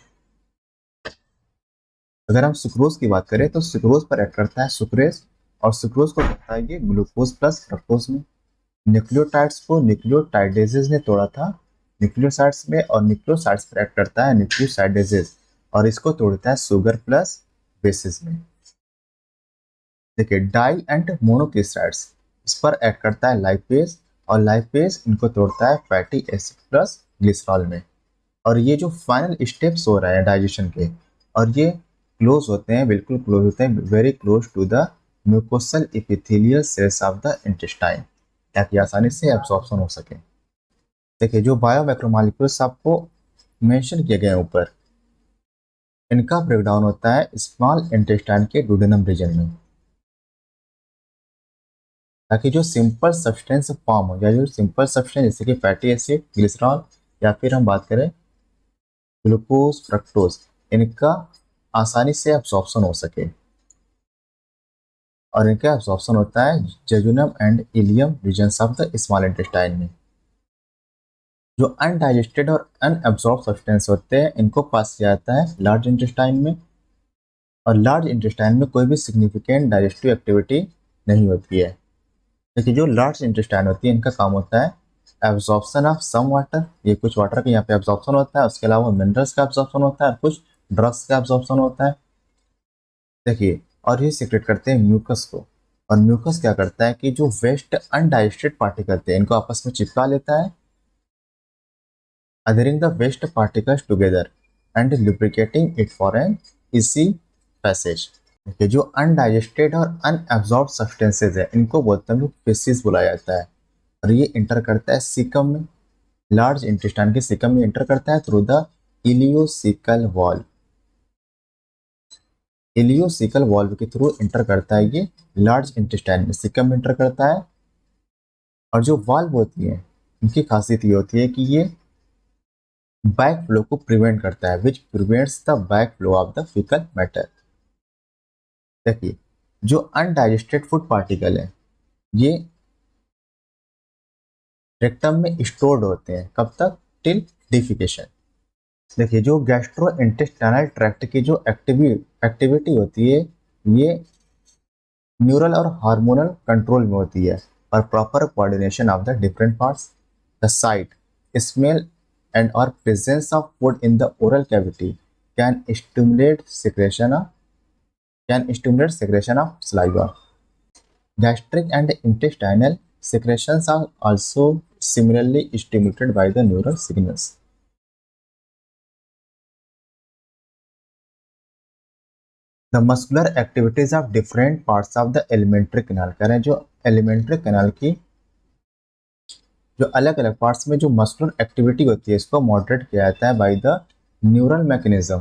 अगर हम सुक्रोज की बात करें तो सुक्रोज पर एक्ट करता है सुक्रेज और सुक्रोज को तोड़ता है ये ग्लूकोज प्लस फ्रक्टोज में। न्यूक्लियोटाइड्स को न्यूक्लियोटाइडेजेस ने तोड़ा था न्यूक्लियोसाइड्स में, और न्यूक्लियोसाइड्स पर एक्ट करता है न्यूक्लियोसाइडेजेस और इसको तोड़ता है शुगर प्लस बेसिस में। देखिए डाई एंड मोनोक्लिसराइड्स, इस पर एक्ट करता है लाइपेज और लाइपेज इनको तोड़ता है फैटी एसिड प्लस ग्लिसरॉल में। और ये जो फाइनल स्टेप्स हो रहे हैं डाइजेशन के, और ये क्लोज होते हैं, बिल्कुल क्लोज होते हैं, very close to the mucosal epithelial cells of the intestine, ताकि आसानी से एब्जॉर्प्शन हो सके। देखिए जो बायोमैक्रोमोलेक्यूल्स आपको मेंशन किए गए हैं ऊपर, इनका ब्रेकडाउन होता है स्मॉल इंटेस्टाइन के डुडेनम रीजन में, ताकि जो सिंपल सब्सटेंस फॉर्म हो, या जो सिंपल सब्सटेंस जैसे कि फैटी एसिड, ग्लिसरॉल, या फिर हम बात करें ग्लूकोज, फ्रक्टोज, इनका आसानी से एब्जॉर्प्शन हो सके। और इनका एब्जॉर्प्शन होता है jejunum and ileum regions of the small intestine में। जो अनडाइजेस्टेड और अनएब्जॉर्ब सब्सटेंस होते हैं इनको पास किया जाता है लार्ज इंटेस्टाइन में, और लार्ज इंटेस्टाइन में कोई भी सिग्निफिकेंट डाइजेस्टिव एक्टिविटी नहीं होती है। देखिए जो लार्ज इंटेस्टाइन होती है इनका काम होता है एब्जॉर्प्शन ऑफ सम वाटर, ये कुछ वाटर का यहाँ पे एब्जॉर्प्शन होता है, उसके अलावा मिनरल्स का एब्जॉर्प्शन होता है, कुछ ड्रग्स का एब्जॉर्प्शन होता है। देखिए और ये सीक्रेट करते हैं म्यूकस को, और म्यूकस क्या करता है कि जो वेस्ट अनडाइजेस्टेड पार्टिकल थे इनको आपस में चिपका लेता है, adhering the waste particles together and lubricating it for an easy passage। देखिए जो अनडाइजेस्टेड और अनएब्जॉर्ब सब्सटेंसेज है इनको बोलते हैं लोग फेसिस बुलाया जाता है, और ये इंटर करता है सीकम में, लार्ज इंटेस्टाइन के सीकम में इंटर करता है through the ileocaecal valve, ileocaecal valve के थ्रू इंटर करता है ये लार्ज इंटेस्टाइन में, सीकम में इंटर करता है। और जो वाल्व होती है इनकी खासियत ये होती है कि ये बैक फ्लो को प्रिवेंट करता है, which prevents the back flow of the faecal matter. देखिए जो अनडाइजेस्टेड फूड पार्टिकल है ये रेक्टम में स्टोर्ड होते हैं, कब तक, टिल डिफिकेशन। देखिए जो गैस्ट्रो इंटेस्टाइनल ट्रैक्ट की जो एक्टिविटी होती है ये न्यूरल और हार्मोनल कंट्रोल में होती है, और proper coordination of the different parts, the site, smell and or presence of food in the oral cavity can stimulate secretion of saliva. Gastric and intestinal secretions are also similarly stimulated by the neural signals. The muscular activities of different parts of the alimentary canal, कह रहे हैं जो alimentary canal की जो अलग अलग parts में जो मस्कुलर एक्टिविटी होती है इसको मॉडरेट किया जाता है by the neural mechanism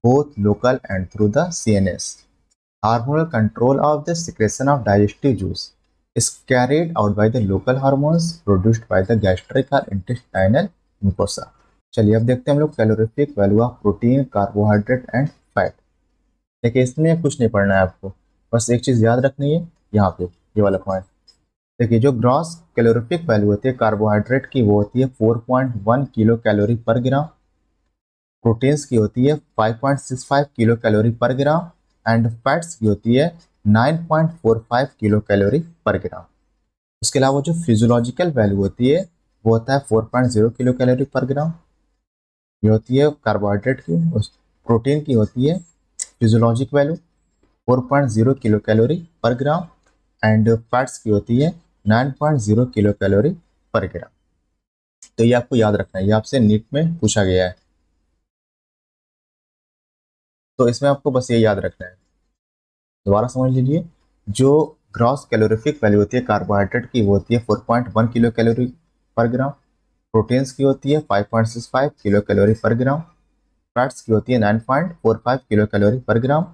both local and through the CNS। Hormonal control of the secretion of digestive juice is carried out by the local hormones produced by the gastric or intestinal mucosa। चलिए अब देखते हैं हम लोग calorific value of protein, carbohydrate and fat. देखिए इसमें कुछ नहीं पढ़ना है आपको, बस एक चीज़ याद रखनी है यहाँ पे, ये वाला पॉइंट। देखिए जो ग्रॉस कैलोरीफिक वैल्यू होती है कार्बोहाइड्रेट की वो होती है 4.1 किलो कैलोरी पर ग्राम, प्रोटीन्स की होती है 5.65 किलो कैलोरी पर ग्राम, एंड फैट्स की होती है 9.45 किलो कैलोरी पर ग्राम। उसके अलावा जो फिजियोलॉजिकल वैल्यू होती है वो होता है 4.0 किलो कैलोरी पर ग्राम, ये होती है कार्बोहाइड्रेट की। उस प्रोटीन की होती है फिजियोलॉजिक वैल्यू 4.0 किलो कैलोरी पर ग्राम, एंड फैट्स की होती है 9.0 किलो कैलोरी पर ग्राम। तो ये आपको याद रखना है, ये आपसे नीट में पूछा गया है, तो इसमें आपको बस ये याद रखना है। दोबारा समझ लीजिए, जो ग्रॉस कैलोरीफिक वैल्यू होती है कार्बोहाइड्रेट की, वो होती है 4.1 किलो कैलोरी पर ग्राम। प्रोटीन्स की होती है 5.65 किलो कैलोरी पर ग्राम। फैट्स की होती है 9.45 किलो कैलोरी पर ग्राम।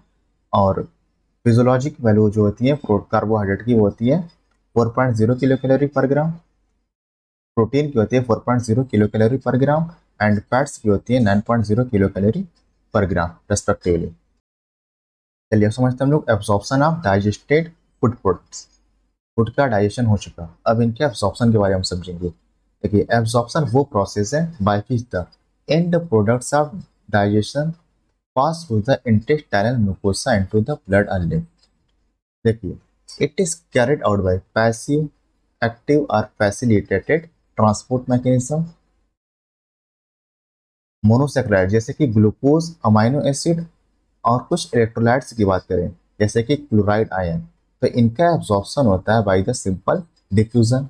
और फिजियोलॉजिक वैल्यू जो होती है कार्बोहाइड्रेट की, वो होती है 4.0 किलो कैलोरी पर ग्राम। प्रोटीन की होती है 4.0 किलो कैलोरी पर ग्राम। एंड फैट्स की होती है 9.0 किलो कैलोरी पर ग्राम रेस्पेक्टिवली। चलिए अब समझते हैं हम लोग absorption of digested food products. Food का डाइजेशन हो चुका, अब इनके एब्जॉर्प्शन के बारे में हम समझेंगे। देखिए एब्जॉर्प्शन वो प्रोसेस है by which the end products of digestion pass through the intestinal mucosa into the blood and lymph. देखिए it is carried out by passive, active और फैसिलिटेटेड ट्रांसपोर्ट मैकेनिज्म। मोनोसेक्राइड जैसे कि ग्लूकोज, अमाइनो एसिड और कुछ electrolytes की बात करें जैसे कि क्लोराइड आयन, तो इनका एब्जॉर्प्शन होता है by the simple diffusion.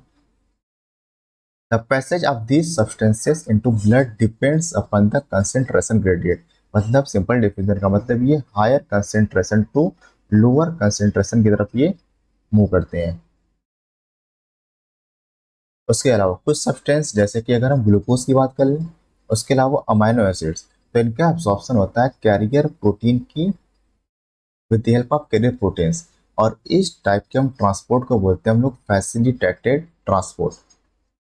The passage of these substances into blood depends upon the concentration gradient। मतलब सिंपल डिफ्यूजन का मतलब ये higher concentration to lower concentration की तरफ ये मूव करते हैं। उसके अलावा कुछ सब्सटेंस जैसे कि अगर हम ग्लूकोज की बात कर लें, उसके अलावा अमाइनो एसिड्स, तो इनका एब्जॉर्प्शन होता है कैरियर प्रोटीन की with the help of carrier proteins. और इस टाइप के हम ट्रांसपोर्ट को बोलते हैं हम लोग फैसिलिटेटेड ट्रांसपोर्ट।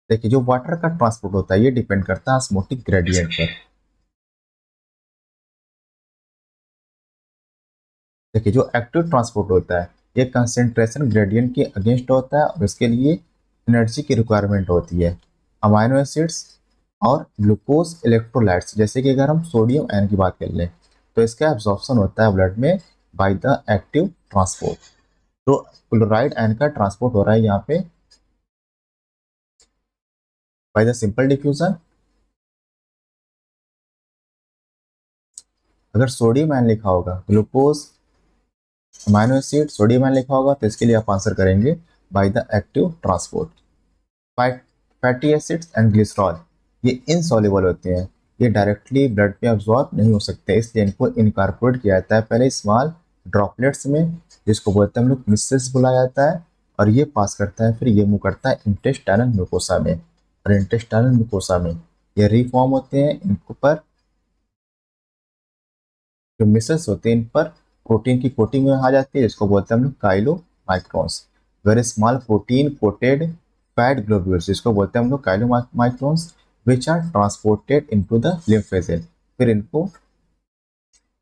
देखिए जो वाटर का ट्रांसपोर्ट होता है ये डिपेंड करता है ऑस्मोटिक ग्रेडियंट पर। देखिए जो एक्टिव ट्रांसपोर्ट होता है ये कंसेंट्रेशन ग्रेडियंट के अगेंस्ट होता है और इसके लिए एनर्जी की रिक्वायरमेंट होती है। अमाइनो एसिड्स और ग्लूकोज इलेक्ट्रोलाइट्स जैसे कि अगर हम सोडियम आयन की बात कर लें तो इसका एब्जॉर्प्शन होता है ब्लड में बाय द एक्टिव ट्रांसपोर्ट। तो क्लोराइड आयन का ट्रांसपोर्ट हो रहा है यहाँ पे बाय द सिंपल डिफ्यूजन। अगर सोडियम आयन लिखा होगा, glucose amino acid sodium ion लिखा होगा, तो इसके लिए आप आंसर करेंगे by the active transport. Fatty acids and glycerol ये इनसॉल्युबल होते हैं, ये डायरेक्टली ब्लड में अब्जॉर्ब नहीं हो सकते, इसलिए इनको इनकॉर्पोरेट किया जाता है पहले स्मॉल ड्रॉपलेट्स में, जिसको बोलते हैं हम लोग मिसेस बुलाया जाता है। और ये पास करता है, फिर ये मूव करता है इंटेस्टाइनल म्यूकोसा में। और इंटेस्टाइनल म्यूकोसा में ये रिफॉर्म होते हैं, इनको पर जो मिसेस होते हैं इन पर प्रोटीन की कोटिंग में आ जाती है, जिसको बोलते हैं हम लोग chylomicrons. Very small protein coated fat globules, जिसको बोलते हैं हम लोग chylomicrons, which are transported into the lymph vessel. फिर इनको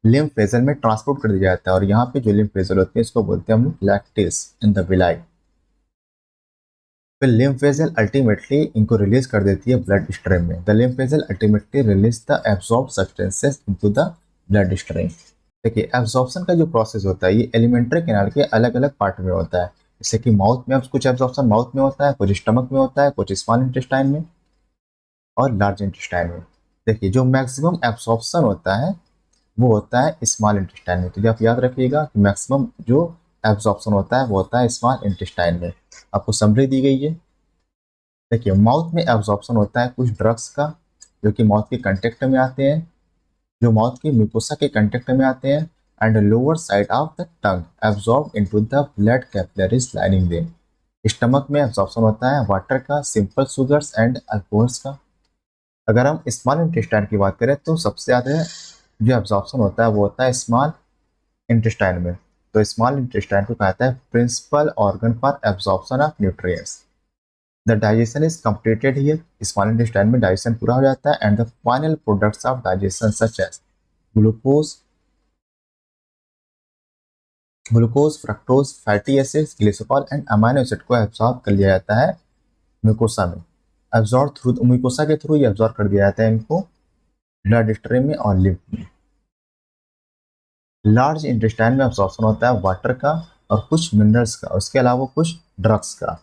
लिम्फ वेसल में ट्रांसपोर्ट कर दिया जाता है, और यहाँ पे जो लिम्फ वेसल होती है इसको बोलते हैं हम लोग लैक्टेस इन द विलाई। फिर लिम्फ वेसल अल्टीमेटली इनको रिलीज कर देती है ब्लड स्ट्रीम में। The lymph vessel ultimately release the absorb substances into the blood stream. देखिए एब्जॉर्प्शन का जो प्रोसेस होता है ये एलिमेंट्री कैनाल के अलग अलग पार्ट में होता है। जैसे कि माउथ में, अब कुछ एब्जॉर्प्शन माउथ में होता है, कुछ स्टमक में होता है, कुछ स्मॉल इंटेस्टाइन में और लार्ज इंटेस्टाइन में। देखिए जो मैक्सिमम एब्जॉर्प्शन होता है वो होता है स्मॉल इंटेस्टाइन में, तो आप याद रखिएगा कि मैक्सिमम जो एब्जॉर्प्शन होता है वो होता है स्मॉल इंटेस्टाइन में। आपको समरी दी गई है। देखिए माउथ में एब्जॉर्प्शन होता है कुछ ड्रग्स का जो कि माउथ के कंटेक्ट में आते हैं, जो माउथ की म्यूकोसा के कंटेक्ट में आते हैं, and lower side of the tongue absorb into the blood capillaries lining them. Stomach में एब्जॉर्प्शन होता है वाटर का, सिंपल शुगर्स एंड अल्कोहल्स का। अगर हम स्मॉल इंटेस्टाइन की बात करें तो सबसे ज़्यादा जो एब्जॉर्प्शन होता है वो होता है स्मॉल इंटेस्टाइन में। तो स्मॉल इंटेस्टाइन को कहता है principal organ for absorption of nutrients. The digestion is completed here, small intestine में डाइजेशन पूरा हो जाता है, and the final products of digestion such as glucose, fructose, fatty acids, glycerol and amino acid को absorb कर लिया जाता है म्यूकोसा में। एब्जॉर्ब थ्रू म्यूकोसा के थ्रू ये एब्जॉर्ब कर दिया जाता है इनको ब्लड स्ट्रीम में और लिम्फ में। लार्ज इंटेस्टाइन में एब्जॉर्प्शन होता है वाटर का और कुछ मिनरल्स का, उसके अलावा कुछ ड्रग्स का।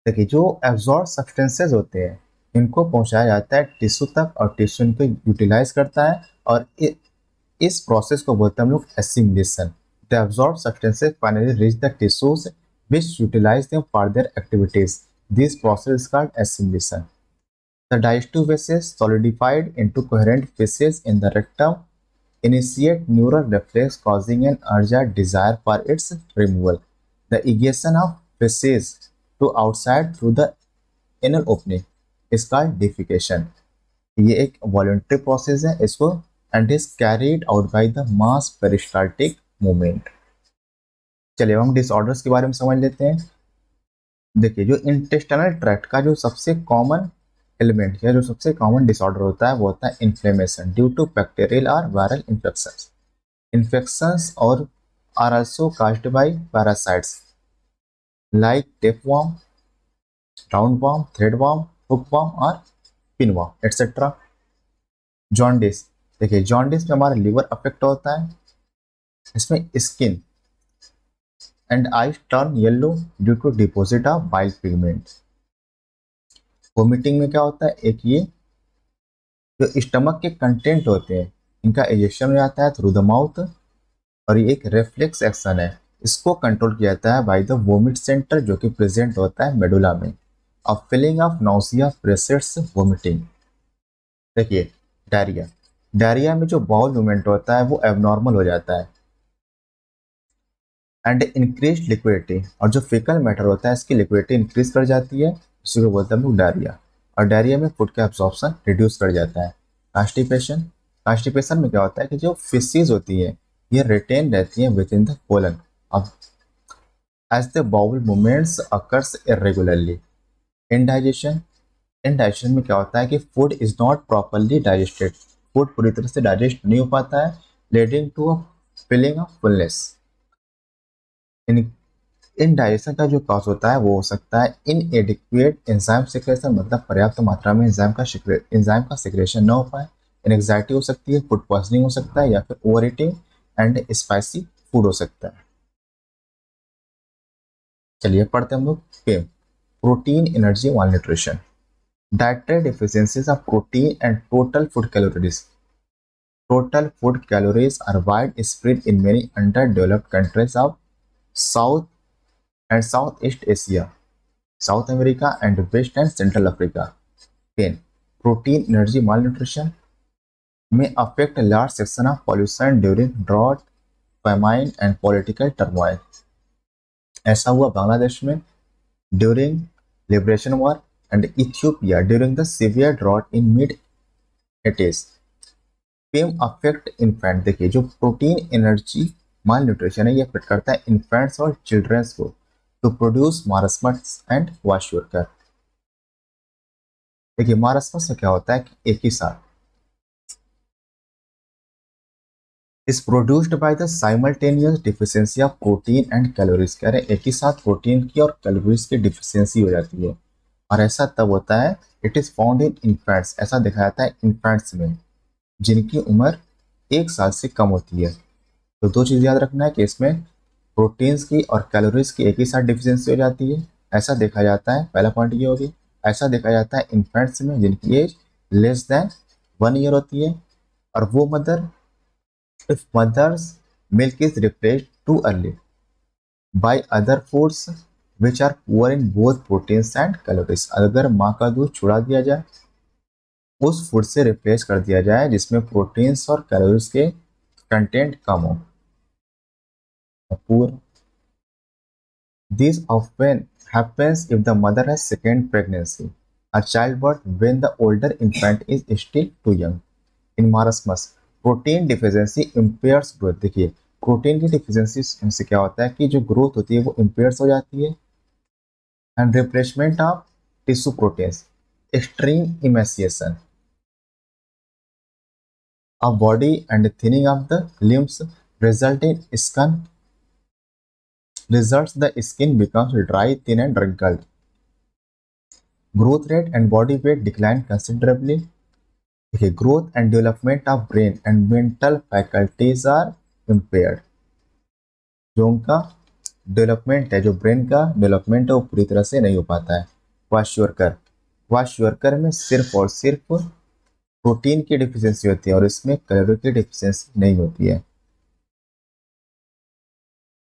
देखिए जो एब्जॉर्ब सब्सटेंसेज होते हैं इनको पहुंचाया जाता है टिश्यू तक, और टिश्यू इनको यूटिलाइज करता है, और इस प्रोसेस को बोलते हैं हम लोग assimilation. The absorb substances finally reach the tissues which utilize them for their activities. This process is called assimilation. The digestive vessels solidified into coherent pieces in the rectum initiate neural reflex causing an urgent desire for its removal. The egestion of feces to outside through the anal opening is called defecation. ये एक voluntary process है इसको and is carried out by the mass peristaltic movement. चलिए हम disorders के बारे में समझ लेते हैं। देखिए जो इंटेस्टाइनल ट्रैक्ट का जो सबसे कॉमन एलिमेंट या जो सबसे कॉमन डिसऑर्डर होता है वो होता है इन्फ्लेमेशन ड्यू टू बैक्टीरियल और वायरल इन्फेक्शंस। इन्फेक्शंस और are also caused by parasites like tapeworm, roundworm, threadworm, hookworm और पिनवर्म एटसेट्रा। जॉन्डिस, देखिए जॉन्डिस में हमारा लिवर अफेक्ट होता है, इसमें skin and eyes turn yellow due to deposit of bile pigment. Vomiting में क्या होता है, एक ये जो स्टमक के कंटेंट होते हैं इनका एजेक्शन हो जाता है थ्रू द माउथ और ये एक रिफ्लेक्स एक्शन है, इसको कंट्रोल किया जाता है बाय द वोमिट सेंटर जो कि प्रेजेंट होता है मेडुला में। अब फीलिंग ऑफ नॉसिया प्रेसिड्स वोमिटिंग। देखिए डायरिया, डायरिया में जो बाउल मूवमेंट होता है वो एबनॉर्मल हो जाता है एंड इंक्रीज लिक्विडिटी, और जो फीकल मैटर होता है इसकी लिक्विडिटी इंक्रीज कर जाती है, इसी को बोलते हैं हम लोग डायरिया। और डायरिया में फूड का एब्जॉर्प्शन रिड्यूस कर जाता है। कॉन्स्टिपेशन, कॉन्स्टिपेशन में क्या होता है कि जो फिशेज होती है ये रिटेन रहती है विद इन द कोलन अब as the bowel movements occurs irregularly. Indigestion, indigestion में क्या होता है कि food is not properly digested, food पूरी तरह से डाइजेस्ट नहीं हो पाता है, leading to a feeling of fullness. In indigestion का जो कॉज होता है वो हो सकता है इनएडिक्वेट एंजाइम सिक्रेशन, मतलब पर्याप्त मात्रा में एंजाइम का सिक्रेशन न हो पाए, एंग्जाइटी हो सकती है, फूड पॉइजनिंग हो सकता है या फिर overeating and spicy food हो सकता है। चलिए पढ़ते हैं हम लोग PEM, protein energy malnutrition, dietary deficiencies of protein and total food calories. Total food calories are widespread in many underdeveloped countries of South and Southeast Asia, South America and West and Central Africa. Pain, protein energy malnutrition may affect a large section of population during drought, famine and political turmoil. ऐसा हुआ बांग्लादेश में during liberation war and Ethiopia during the severe drought in mid 80s। PEM affect infant, देखिए जो protein energy माल nutrition है ये affect करता है infants और चिल्ड्रंस को टू प्रोड्यूस मारस्मस एंड वाशुरकर। देखिए मारस्मस में क्या होता है कि एक ही साथ is produced by the simultaneous deficiency of protein and calories. कह रहे एक ही साथ प्रोटीन की और कैलोरीज की डिफिशियंसी हो जाती है और ऐसा तब होता है, it is found in infants, ऐसा देखा जाता है इन्फेंट्स में जिनकी उम्र 1 साल से कम होती है। तो दो चीज़ याद रखना है कि इसमें प्रोटीन्स की और कैलोरीज की एक ही साथ डिफिशियंसी हो जाती है, ऐसा देखा जाता है। पहला पॉइंट ये होगी, ऐसा देखा जाता है इन्फेंट्स में जिनकी एज लेस देन 1 ईयर होती है। और वो mother, if mother's milk is replaced too early by other foods which are poor in both proteins and calories, अगर माँ का दूध छुड़ा दिया जाए, उस फूड से रिप्लेस कर दिया जाए जिसमें प्रोटीन्स और कैलोरीज के कंटेंट कम हो, पूर। This often happens if the mother has second pregnancy, a childbirth when the older infant is still too young. In marasmus, protein deficiency impairs growth। देखिए प्रोटीन की डिफिशियंसी से क्या होता है कि जो ग्रोथ होती है वो impairs हो जाती है and replacement of tissue proteins, extreme emaciation of body and thinning of the limbs results the skin becomes dry, thin and wrinkled. Growth rate and body weight decline considerably. Okay, growth and development of brain and mental faculties are impaired. जो उनका development है, जो brain का development है वो पूरी तरह से नहीं हो पाता है। क्वाश्योरकर, क्वाश्योरकर में सिर्फ और सिर्फ प्रोटीन की डिफिशियंसी होती है और इसमें कैलोरी की डिफिशियंसी नहीं होती है।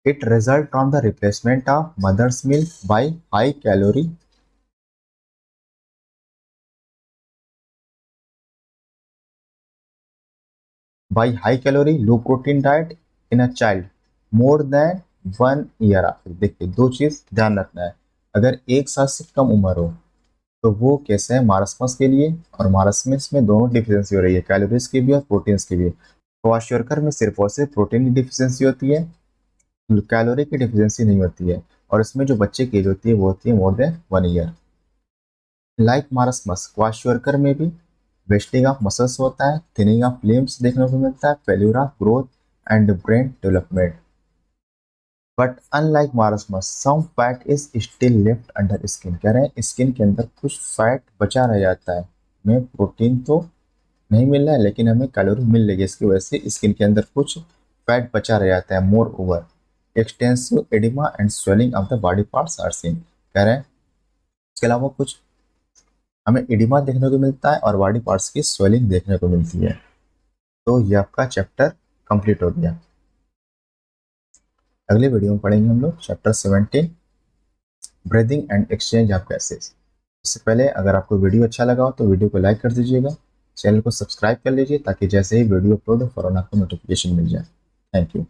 It result from the replacement of mother's milk by high calorie by high calorie low protein diet in a child more than 1 year after. देखिए दो चीज ध्यान रखना है, अगर 1 साल से कम उम्र हो तो वो कैसे है मारस्मस के लिए, और मारस्मस में दोनों डिफिशियंसी हो रही है, कैलोरीज की भी और प्रोटीन्स की भी। क्वाशियोरकर में सिर्फ और सिर्फ प्रोटीन की डिफिशियंसी होती है, कैलोरी की डिफिशियंसी नहीं होती है, और इसमें जो बच्चे की एज होती है वो होती है more than 1 year. Like marasmus kwashiorkor में भी वेस्टिंग ऑफ मसल्स होता है, थिनिंग ऑफ लिम्स देखने को मिलता है, failure of growth and brain development. But unlike marasmus some fat is still left under skin. कह रहे हैं स्किन के अंदर कुछ फैट बचा रह जाता है, हमें प्रोटीन तो नहीं मिल रहा है लेकिन हमें कैलोरी मिल रही है, इसकी वजह से स्किन के अंदर कुछ फैट बचा रह जाता है। Moreover extensive oedema and swelling of the body parts are seen. कह रहे हैं इसके अलावा कुछ हमें एडिमा देखने को मिलता है और बॉडी पार्ट्स की स्वेलिंग देखने को मिलती है। तो ये आपका चैप्टर कंप्लीट हो गया। अगले वीडियो में पढ़ेंगे हम लोग chapter 17 breathing and exchange of gases. इससे पहले अगर आपको वीडियो अच्छा लगा हो तो वीडियो को लाइक कर दीजिएगा, चैनल को सब्सक्राइब कर लीजिए ताकि जैसे ही वीडियो अपलोड हो फौरन आपको नोटिफिकेशन मिल जाए। Thank you.